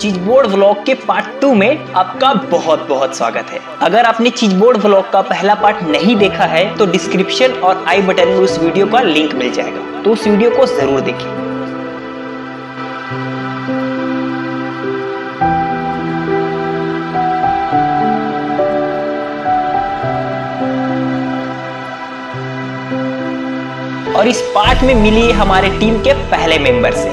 चीजबोर्ड vlog के part 2 में आपका बहुत बहुत स्वागत है। अगर आपने चीजबोर्ड व्लॉग का पहला पार्ट नहीं देखा है तो डिस्क्रिप्शन और आई बटन में उस वीडियो का लिंक मिल जाएगा, तो उस वीडियो को जरूर देखें। और इस पार्ट में मिली हमारे टीम के पहले मेंबर से,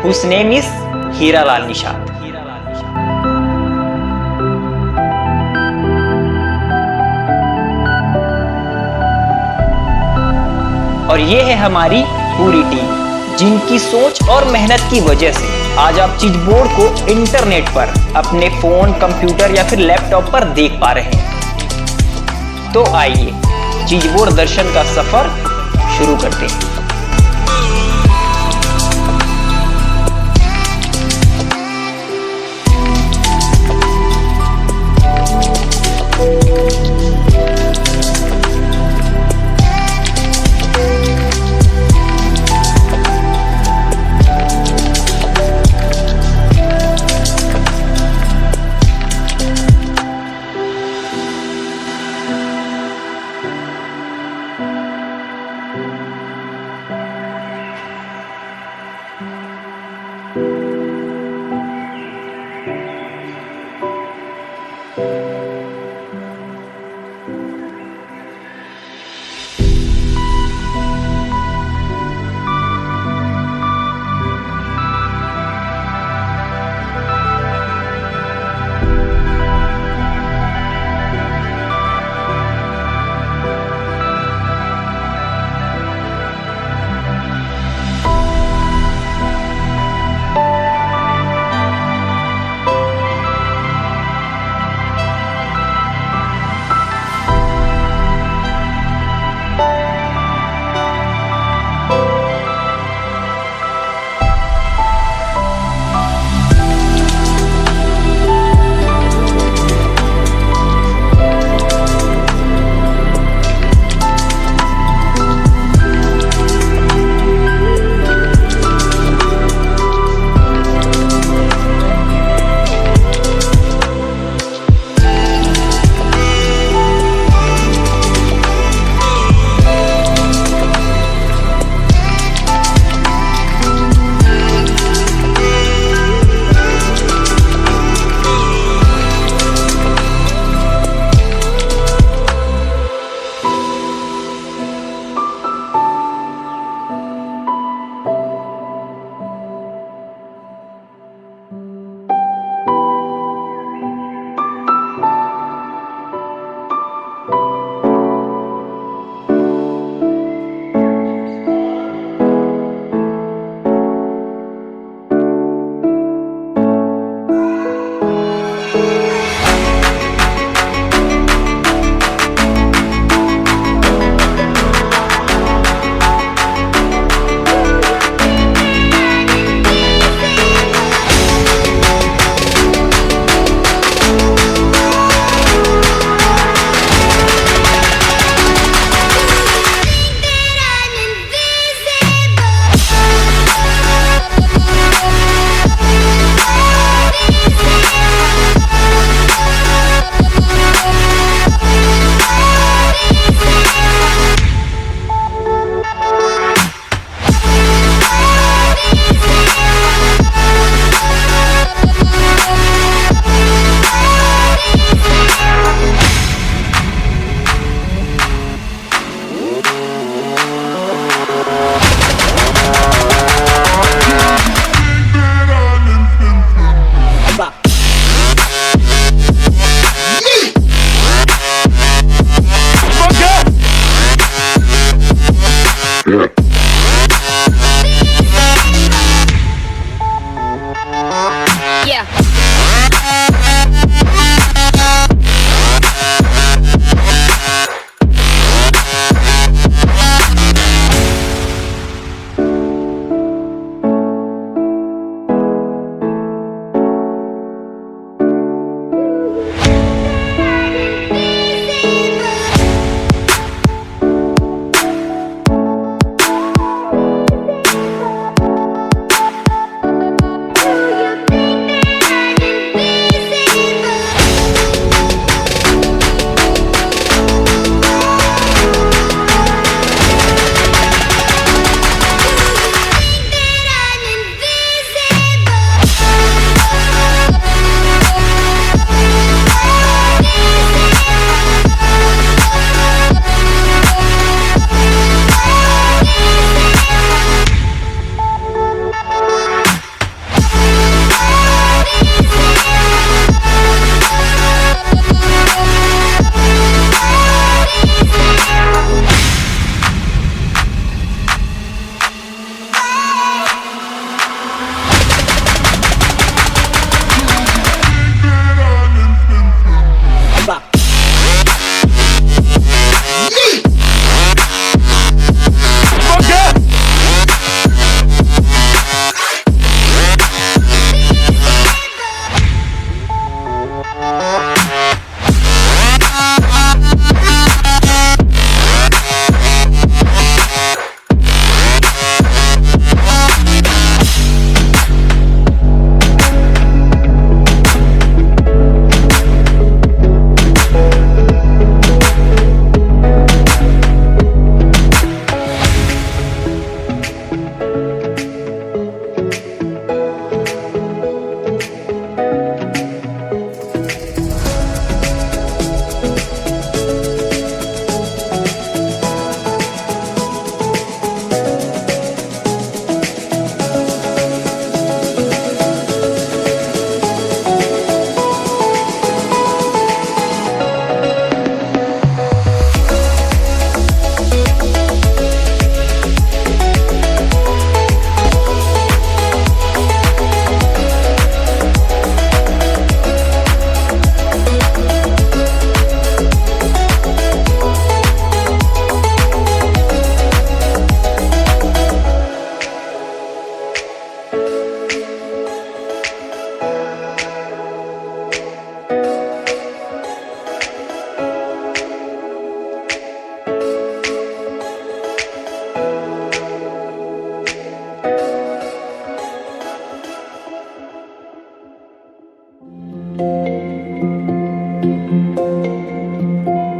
whose name is Hiralal Nishad. और ये है हमारी पूरी टीम, जिनकी सोच और मेहनत की वजह से आज आप चीजबोर्ड को इंटरनेट पर अपने फोन, कंप्यूटर या फिर लैपटॉप पर देख पा रहे हैं। तो आइए चीजबोर्ड दर्शन का सफर शुरू करते हैं।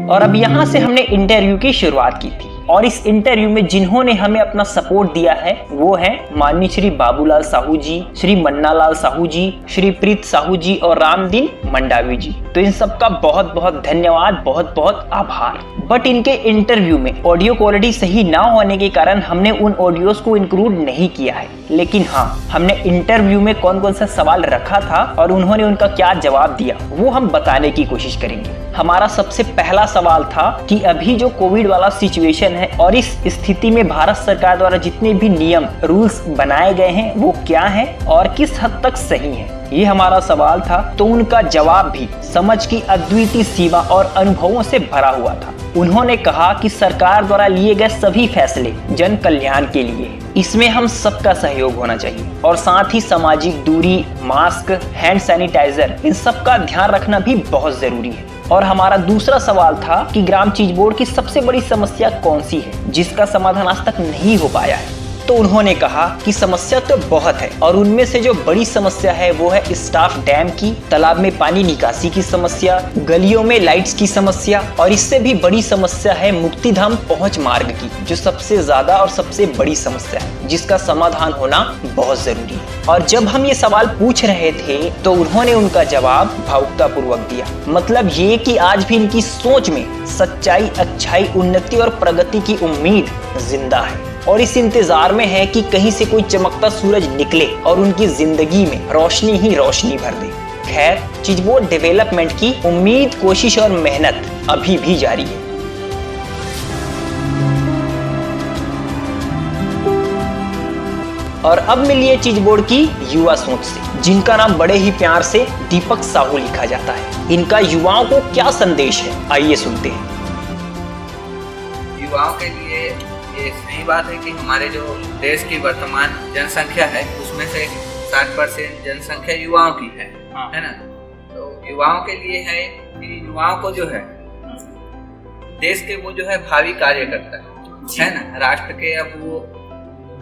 और अब यहाँ से हमने इंटरव्यू की शुरुआत की थी और इस इंटरव्यू में जिन्होंने हमें अपना सपोर्ट दिया है वो है माननीय श्री बाबूलाल साहू जी, श्री मन्नालाल साहू जी, श्री प्रीत साहू जी और रामदीन मंडावी जी। तो इन सबका बहुत बहुत धन्यवाद, बहुत बहुत आभार। बट इनके इंटरव्यू में ऑडियो क्वालिटी सही ना होने के कारण हमने उन ऑडियोज को इंक्लूड नहीं किया है, लेकिन हाँ, हमने इंटरव्यू में कौन कौन सा सवाल रखा था और उन्होंने उनका क्या जवाब दिया वो हम बताने की कोशिश करेंगे। हमारा सबसे पहला सवाल था कि अभी जो कोविड वाला सिचुएशन है और इस स्थिति में भारत सरकार द्वारा जितने भी नियम रूल्स बनाए गए हैं वो क्या हैं और किस हद तक सही हैं, ये हमारा सवाल था। तो उनका जवाब भी समझ की अद्वितीय सीमा और अनुभवों से भरा हुआ था। उन्होंने कहा कि सरकार द्वारा लिए गए सभी फैसले जन कल्याण के लिए, इसमें हम सबका सहयोग होना चाहिए और साथ ही सामाजिक दूरी, मास्क, हैंड सैनिटाइजर, इन सब का ध्यान रखना भी बहुत जरूरी है। और हमारा दूसरा सवाल था कि ग्राम चीज बोर्ड की सबसे बड़ी समस्या कौन सी है जिसका समाधान आज तक नहीं हो पाया है। तो उन्होंने कहा कि समस्या तो बहुत है और उनमें से जो बड़ी समस्या है वो है स्टाफ डैम की, तालाब में पानी निकासी की समस्या, गलियों में लाइट्स की समस्या और इससे भी बड़ी समस्या है मुक्तिधाम पहुंच मार्ग की, जो सबसे ज्यादा और सबसे बड़ी समस्या है जिसका समाधान होना बहुत जरूरी है। और जब हम ये सवाल पूछ रहे थे तो उन्होंने उनका जवाब भावुकता पूर्वक दिया। मतलब ये कि आज भी इनकी सोच में सच्चाई, अच्छाई, उन्नति और प्रगति की उम्मीद जिंदा है और इस इंतजार में है कि कहीं से कोई चमकता सूरज निकले और उनकी जिंदगी में रोशनी ही रोशनी भर दे। खैर, चीजबोर्ड डेवलपमेंट की उम्मीद, कोशिश और मेहनत अभी भी जारी है। और अब मिलिए चीजबोर्ड की युवा सोच से, जिनका नाम बड़े ही प्यार से दीपक साहू लिखा जाता है। इनका युवाओं को क्या संदेश है, आइए सुनते हैं। युवाओं के लिए ये सही बात है कि हमारे जो देश की वर्तमान जनसंख्या है उसमें से 60% जनसंख्या युवाओं की है ना। तो युवाओं के लिए है कि युवाओं को जो है देश के वो जो है भावी कार्यकर्ता है ना, राष्ट्र के अब वो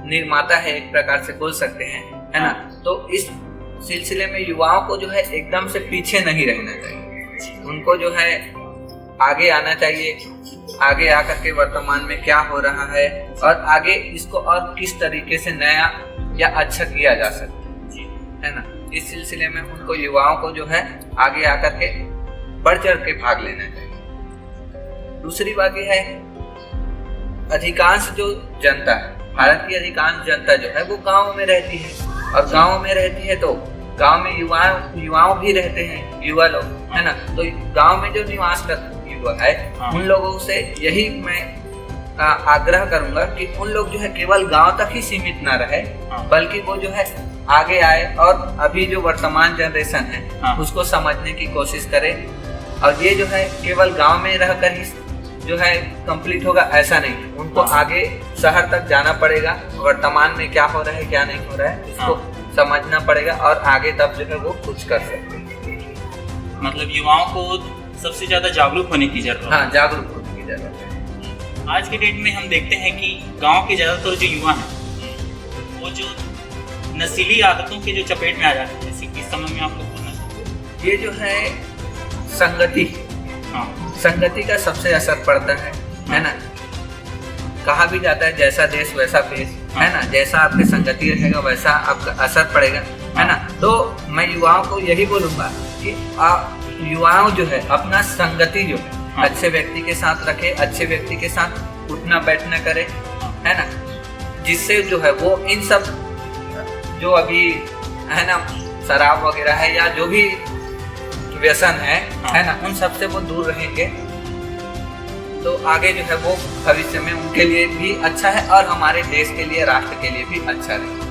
निर्माता है एक प्रकार से बोल सकते हैं, है ना। तो इस सिलसिले में युवाओं को जो है एकदम से पीछे नहीं रहना चाहिए, उनको जो है आगे आना चाहिए, आगे आकर के वर्तमान में क्या हो रहा है और आगे इसको और किस तरीके से नया या अच्छा किया जा सकता है ना। इस सिलसिले में उनको युवाओं को जो है आगे आकर के बढ़ चढ़ के भाग लेना चाहिए। दूसरी बात यह है, अधिकांश जो जनता है, भारत की अधिकांश जनता जो है वो गाँव में रहती है और गाँव में रहती है तो गाँव में युवाओं भी रहते हैं, युवा लोग, है ना। तो गाँव में जो निवास करते है उन लोगों से यही मैं आग्रह करूंगा कि उन लोग जो है केवल गांव तक ही सीमित ना रहे, बल्कि वो जो है आगे आए और अभी जो वर्तमान जनरेशन है उसको समझने की कोशिश करे। और ये जो है केवल गांव में रहकर ही जो है कंप्लीट होगा ऐसा नहीं है, उनको आगे शहर तक जाना पड़ेगा, वर्तमान में क्या हो रहा है क्या नहीं हो रहा है इसको समझना पड़ेगा और आगे तब जो है वो कुछ कर सकते हैं। मतलब युवाओं को सबसे ज्यादा जागरूक होने की जरूरत है। हाँ, जागरूक होने की जरूरत है। आज के डेट में हम देखते हैं कि गांव के ज्यादातर जो युवा हैं वो जो नशीली आदतों के जो चपेट में आ जाते हैं, जैसे इस समय में आप लोग बोलना चाहते हैं, ये जो है संगति, संगति का सबसे असर पड़ता है ना। कहा भी जाता है जैसा देश वैसा पेश, है ना। जैसा आपकी संगति रहेगा वैसा आपका असर पड़ेगा, है ना। तो मैं युवाओं को यही बोलूंगा कि युवाओं जो है अपना संगति जो है अच्छे व्यक्ति के साथ रखे, अच्छे व्यक्ति के साथ उठना बैठना करे, है ना, जिससे जो है वो इन सब जो अभी है ना शराब वगैरह है या जो भी व्यसन है ना, उन सब से वो दूर रहेंगे तो आगे जो है वो भविष्य में उनके लिए भी अच्छा है और हमारे देश के लिए, राष्ट्र के लिए भी अच्छा रहेगा।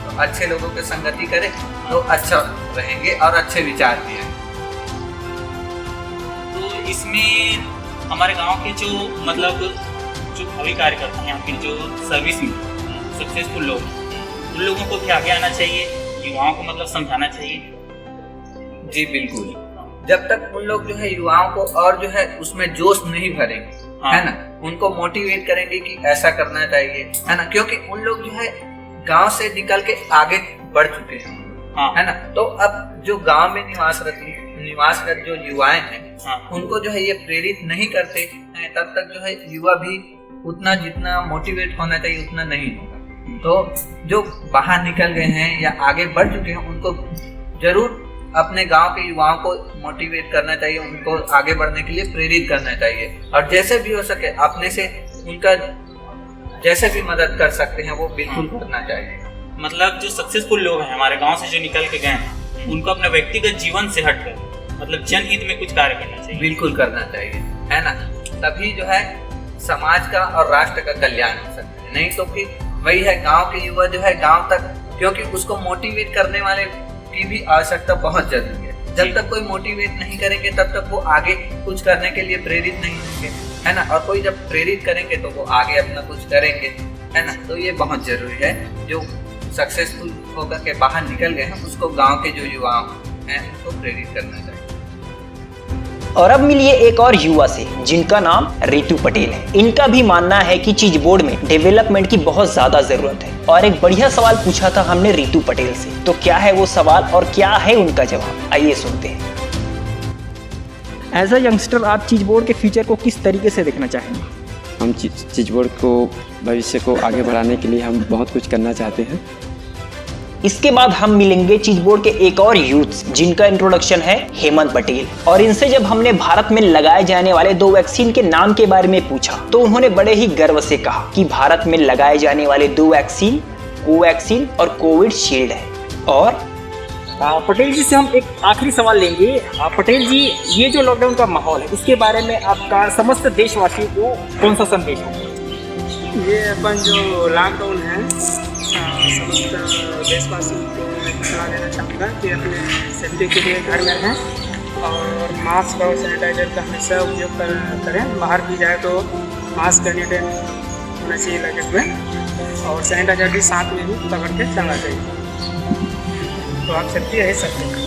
तो अच्छे लोगों के संगति करें तो अच्छा रहेंगे और अच्छे विचार भी हैं। तो इसमें हमारे गांव के जो मतलब जो भावी कार्यकर्ता हैं, आपके जो सर्विस में सक्सेसफुल लोग, उन लोगों को भी आगे आना चाहिए, युवाओं को मतलब समझाना चाहिए। जी बिल्कुल, जब तक उन लोग जो है युवाओं को और जो है उसमें जोश नहीं भरेंगे, है ना, उनको मोटिवेट करेंगे कि ऐसा करना चाहिए, है ना, क्योंकि उन लोग जो है गांव से निकल के आगे बढ़ चुके हैं, हाँ। है ना। तो अब जो गांव में निवासरत जो युवाएं हैं, हाँ। उनको जो है ये प्रेरित नहीं करते हैं, तब तक जो है युवा भी उतना जितना मोटिवेट होना चाहिए उतना नहीं होगा। तो जो बाहर निकल गए हैं या आगे बढ़ चुके हैं, उनको जरूर अपने गांव के युवाओं को मोटिवेट करना चाहिए, उनको आगे बढ़ने के लिए प्रेरित करना चाहिए, और जैसे भी हो सके अपने से उनका जैसे भी मदद कर सकते हैं वो बिल्कुल करना चाहिए। मतलब जो सक्सेसफुल लोग हैं हमारे गांव से जो निकल के गए हैं, उनको अपने व्यक्तिगत जीवन से हटकर मतलब जनहित में कुछ कार्य करना चाहिए। बिल्कुल करना चाहिए, है ना। तभी जो है समाज का और राष्ट्र का कल्याण हो सकता है। नहीं तो फिर वही है, गांव के युवा जो है गांव तक, क्योंकि उसको मोटिवेट करने वाले की भी आवश्यकता बहुत जरूरी है। जब तक कोई मोटिवेट नहीं करेंगे तब तक वो आगे कुछ करने के लिए प्रेरित नहीं होंगे, है ना। और कोई जब प्रेरित करेंगे तो वो आगे अपना कुछ करेंगे, है ना। तो ये बहुत जरूरी है, जो सक्सेसफुल होकर के बाहर निकल गए हैं उसको गांव के जो युवा हैं उनको प्रेरित करना चाहिए। और अब मिलिए एक और युवा से जिनका नाम रितु पटेल है। इनका भी मानना है कि चीज बोर्ड में डेवलपमेंट की बहुत ज्यादा जरूरत है, और एक बढ़िया सवाल पूछा था हमने रितु पटेल से। तो क्या है वो सवाल और क्या है उनका जवाब, आइए सुनते हैं। एज अ यंगस्टर आप चीज बोर्ड के फ्यूचर को किस तरीके से देखना चाहेंगे? हम चीज बोर्ड को भविष्य को आगे बढ़ाने के लिए हम बहुत कुछ करना चाहते हैं। इसके बाद हम मिलेंगे चीज बोर्ड के एक और यूथ जिनका इंट्रोडक्शन है हेमंत पटेल, और इनसे जब हमने भारत में लगाए जाने वाले 2 वैक्सीन के नाम के बारे में पूछा तो उन्होंने बड़े ही गर्व से कहा कि भारत में लगाए जाने वाले 2 वैक्सीन कोवैक्सीन और कोविशील्ड है। और पटेल जी से हम एक आखिरी सवाल लेंगे। पटेल जी, ये जो लॉकडाउन का माहौल है इसके बारे में आपका समस्त देशवासियों को कौन सा संदेश है? ये अपन जो लॉकडाउन है समस्त देशवासियों को मैं सलाह देना चाहूँगा कि अपने सेफ्टी के लिए घर में रहें और मास्क और सैनिटाइजर का हमेशा उपयोग करें। बाहर भी जाए तो मास्क एनी होना चाहिए लगे हुए, और सैनिटाइजर भी साथ में ही पकड़ के चलना चाहिए। तो आप सेफ्टी रह सकते हैं।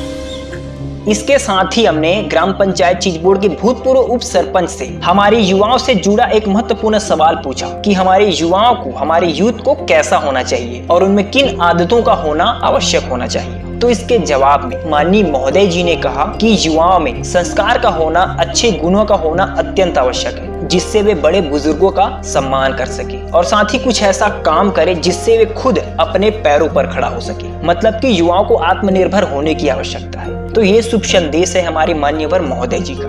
इसके साथ ही हमने ग्राम पंचायत चीज बोर्ड के भूतपूर्व उप सरपंच से हमारे युवाओं से जुड़ा एक महत्वपूर्ण सवाल पूछा कि हमारे युवाओं को, हमारे यूथ को कैसा होना चाहिए और उनमें किन आदतों का होना आवश्यक होना चाहिए। तो इसके जवाब में माननीय महोदय जी ने कहा कि युवाओं में संस्कार का होना, अच्छे गुणों का होना अत्यंत आवश्यक है, जिससे वे बड़े बुजुर्गों का सम्मान कर सके और साथ ही कुछ ऐसा काम करे जिससे वे खुद अपने पैरों पर खड़ा हो सके। मतलब कि युवाओं को आत्मनिर्भर होने की आवश्यकता है। तो ये शुभ संदेश है हमारे मान्यवर महोदय जी का।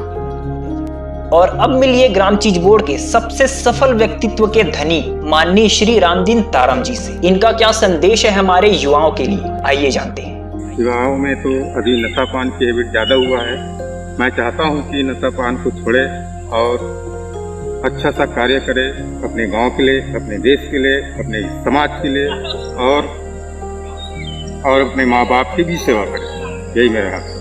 और अब मिलिए ग्राम चीज बोर्ड के सबसे सफल व्यक्तित्व के धनी माननीय श्री रामदीन तारम जी से। इनका क्या संदेश है हमारे युवाओं के लिए, आइए जानते हैं। युवाओं में तो अभी नशापान की हैबिट ज़्यादा हुआ है। मैं चाहता हूं कि नशापान को छोड़े और अच्छा सा कार्य करे अपने गांव के लिए, अपने देश के लिए, अपने समाज के लिए, और अपने माँ बाप की भी सेवा करे। यही मेरा हाथ है।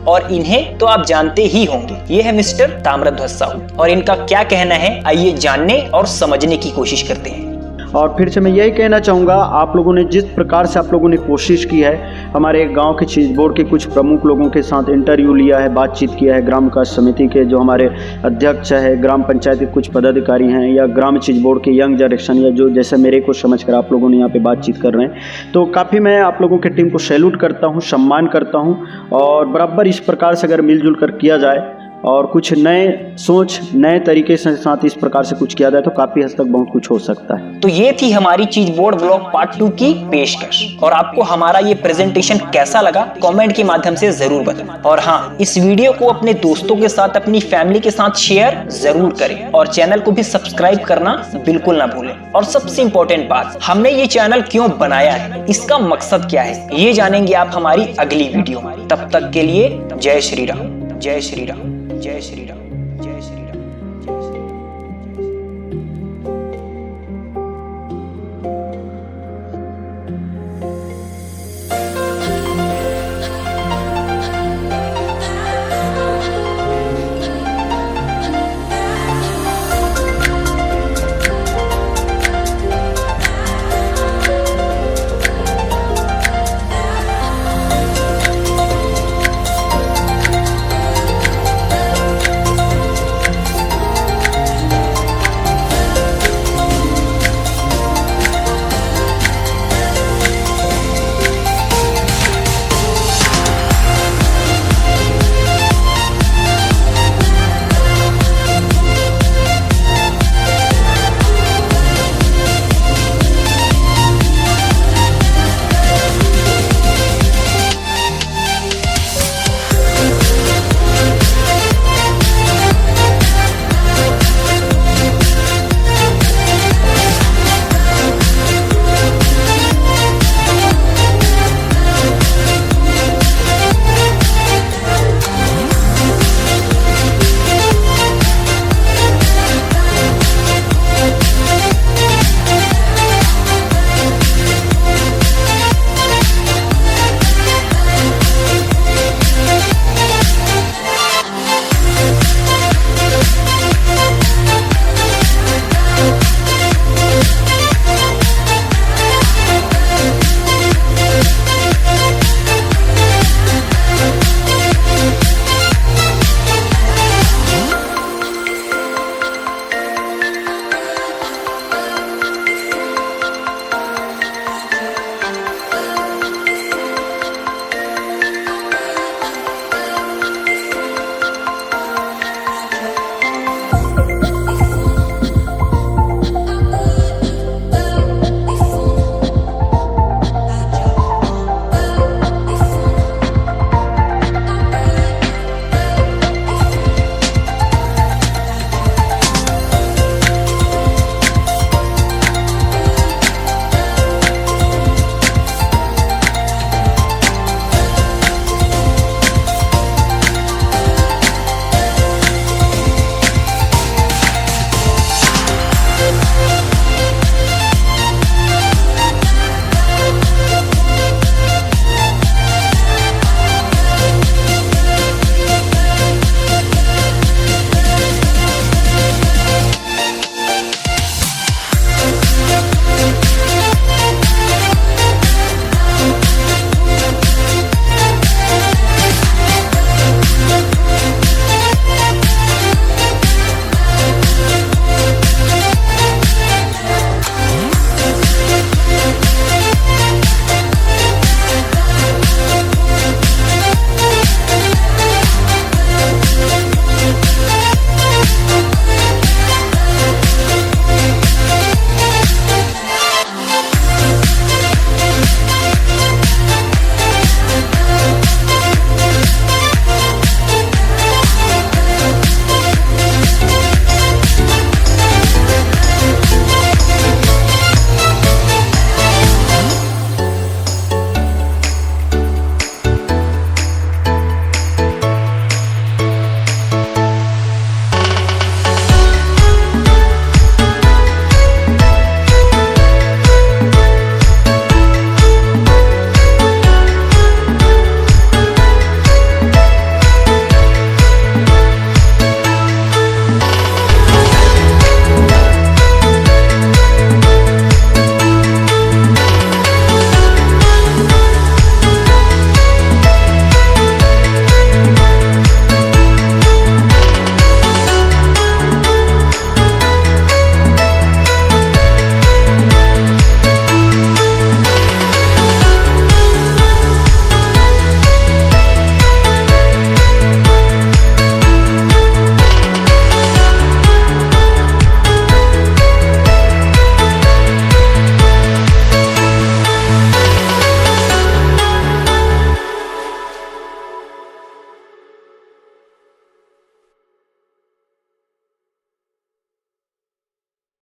और इन्हें तो आप जानते ही होंगे, ये है मिस्टर ताम्रध्वज साहू, और इनका क्या कहना है आइए जानने और समझने की कोशिश करते हैं। और फिर से मैं यही कहना चाहूँगा, आप लोगों ने जिस प्रकार से आप लोगों ने कोशिश की है, हमारे गांव के चीज बोर्ड के कुछ प्रमुख लोगों के साथ इंटरव्यू लिया है, बातचीत किया है, ग्राम विकास समिति के जो हमारे अध्यक्ष है, ग्राम पंचायत के कुछ पदाधिकारी हैं, या ग्राम चीज बोर्ड के यंग जनरेशन, या जो जैसे मेरे को समझकर आप लोगों ने यहाँ पे बातचीत कर रहे हैं, तो काफ़ी मैं आप लोगों के टीम को सैल्यूट करता हूँ, सम्मान करता हूँ। और बराबर इस प्रकार से अगर मिलजुल कर किया जाए और कुछ नए सोच, नए तरीके से साथ इस प्रकार से कुछ किया जाए तो काफी हद तक बहुत कुछ हो सकता है। तो ये थी हमारी चीज बोर्ड ब्लॉग पार्ट 2 की पेशकश। और आपको हमारा ये प्रेजेंटेशन कैसा लगा कमेंट के माध्यम से जरूर बताएं। और हाँ, इस वीडियो को अपने दोस्तों के साथ, अपनी फैमिली के साथ शेयर जरूर करें, और चैनल को भी सब्सक्राइब करना बिल्कुल ना भूलें। और सबसे इंपॉर्टेंट बात, हमने ये चैनल क्यों बनाया है, इसका मकसद क्या है, ये जानेंगे आप हमारी अगली वीडियो में। तब तक के लिए जय श्री राम, जय श्री राम, जय श्री राम।